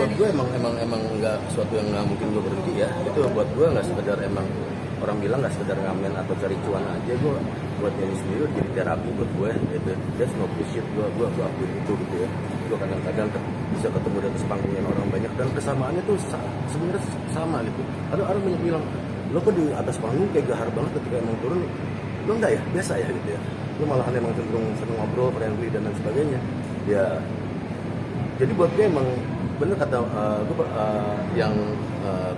buat gue emang nggak sesuatu yang nggak mungkin gue berhenti ya. Itu buat gue nggak sekedar emang orang bilang nggak sekedar ngamen atau cari cuan aja. Gue buat diri sendiri jadi terapi buat gue. Gitu. That's no bullshit. Gue akuin itu gitu ya. Gue kadang-kadang bisa ketemu di atas panggung yang orang banyak dan kesamaannya tuh sebenarnya sama gitu. Ada orang banyak bilang, lo kok di atas panggung kayak gahar banget ketika emang turun. Lo enggak ya, biasa ya gitu ya. Lo malahan emang cenderung seneng ngobrol, friendly dan lain sebagainya. Ya, jadi buat gue emang bener kata yang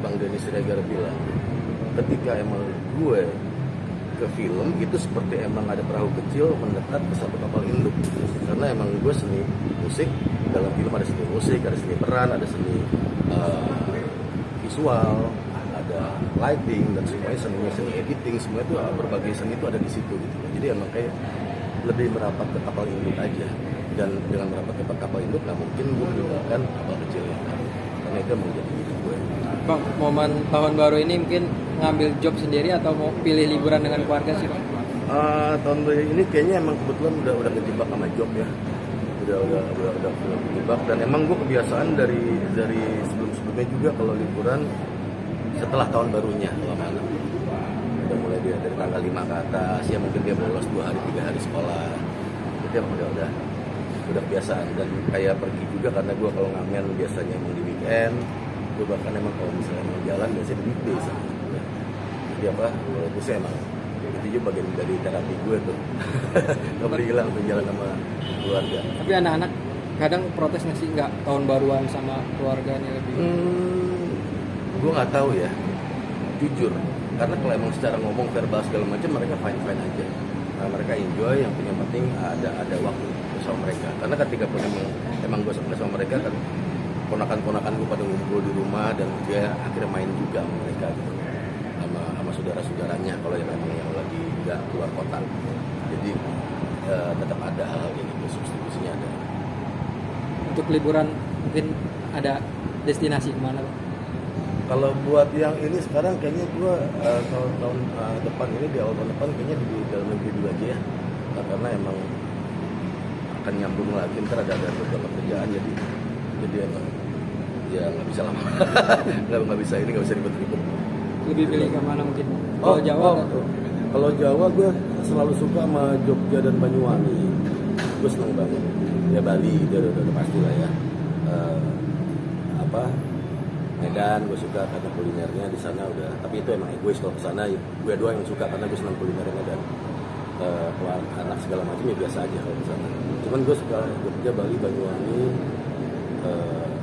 Bang Denny Siregar bilang, ketika emang gue ke film itu seperti emang ada perahu kecil mendekat ke satu kapal induk, karena emang gue seni musik, dalam film ada seni musik, ada seni peran, ada seni visual, ada lighting dan semuanya seni editing, semua itu berbagai seni itu ada di situ gitu. Jadi emang kayak lebih merapat ke kapal induk aja, dan dengan merapat ke kapal induk nggak mungkin gue meninggalkan kapal kecilnya, karena itu emang jadi gitu gue. Bang, momen tahun baru ini mungkin ngambil job sendiri atau mau pilih liburan dengan keluarga sih, Bang? Tahun baru ini kayaknya emang kebetulan udah kejebak sama job ya. Udah kejebak, dan emang gue kebiasaan dari sebelumnya juga kalau liburan setelah tahun barunya lama-lama. Udah mulai dari tanggal 5 ke atas, ya mungkin dia bolos 2 hari 3 hari sekolah. Itu emang udah kebiasaan, dan kayak pergi juga karena gue kalau ngamen biasanya emang di weekend. Gue bahkan emang kalau misalnya mau jalan biasanya di weekday sama. Jadi apa, kalau gue sih emang itu juga bagian dari terapi gue tuh. Gak boleh hilang tuh jalan sama keluarga. Tapi anak-anak kadang protes nggak sih, nggak tahun baruan sama keluarganya lebih? Gue nggak tahu ya, jujur. Karena kalau emang secara ngomong verbal segala macam mereka fine aja. Nah, mereka enjoy, yang penting ada waktu bersama mereka. Karena ketika pun emang gue sama mereka kan, ponakan-ponakan gue pada ngumpul di rumah, dan dia akhirnya main juga sama mereka gitu, sama saudara-saudaranya kalau yang memang yang lagi nggak keluar kota. Jadi tetap ada hal ini, substitusinya ada. Untuk liburan mungkin ada destinasi kemana, Bang? Kalau buat yang ini sekarang kayaknya gue tahun depan ini, di awal tahun depan kayaknya di dalam negeri dulu aja ya. Nah, karena emang akan nyambung lagi, ntar ada beberapa kerjaan, jadi emang ya nggak bisa lama. nggak bisa ribet-ribet. Lebih pilih kemana mungkin? Kalau Jawa? Kalau Jawa gue selalu suka sama Jogja dan Banyuwangi. Gue seneng banget. Ya Bali udah pasti lah ya. Medan gue suka karena kulinernya di sana udah. Tapi itu emang egois, kalau kesana gue doang yang suka karena gue seneng kulinernya, dan kalau anak segala macam ya biasa aja kalau kesana. Cuman gue suka Jogja, Bali, Banyuwangi,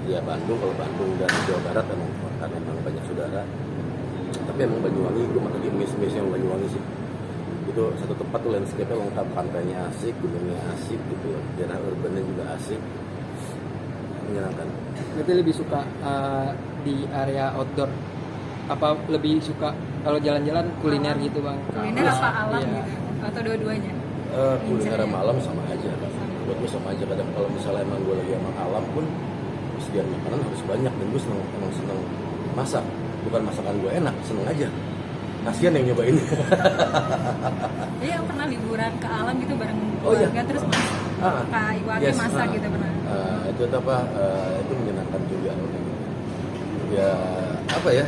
ya Bandung. Kalau Bandung dan Jawa Barat emang karena emang banyak saudara. Tapi emang Banyuwangi, gue malah di miss-missnya Banyuwangi sih. Itu satu tempat tuh landscape-nya lengkap, pantainya asik, gunungnya asik gitu, daerah urbannya juga asik, menyenangkan. Berarti lebih suka di area outdoor, apa lebih suka kalau jalan-jalan kuliner gitu, Bang? Kuliner apa alam iya, gitu, atau dua-duanya? Kuliner sama alam sama aja. Buat gue sama aja. Kadang kalau misalnya emang gue lagi emang alam pun, persediaan makanan harus banyak, dan gue seneng masak. Bukan masakan gue enak, seneng aja. Kasian yang nyobain. Iya, pernah liburan ke alam gitu bareng keluarga, terus Kak Iwake masak gitu pernah? Itu itu menyenangkan juga. Ya apa ya?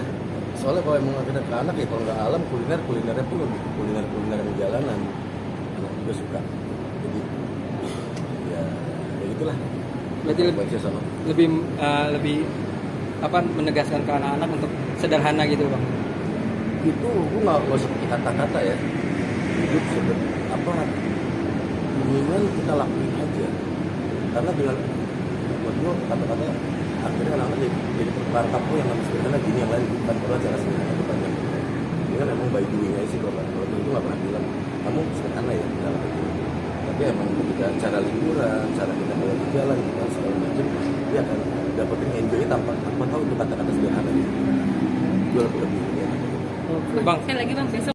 Soalnya kalau emang ada ke anak ya, kalau nggak alam, kulinernya pun lebih kuliner di jalanan. Anak juga suka. Jadi ya gitulah. Berarti lebih apa, menegaskan ke anak-anak untuk sederhana gitu, Bang? Itu gue nggak usah pakai kata-kata ya. Hidup mendingan kita lakuin aja. Karena dengan buat gue kata-kata akhirnya anak-anak jadi perangkap gue yang namanya sederhana gini, yang lain bukan. Kalau cara sederhana itu banyak. Ini kan emang by doing aja sih. Kalau itu nggak pernah bilang kamu sederhana ya dalam itu. Tapi emang ketika cara liburan, cara kita mulai jalan, dan segala macam, dia akan dapetin enjoy tanpa tahu itu kata-kata sederhana gitu. Gue lebih ya. Bang, Sekali lagi Bang, besok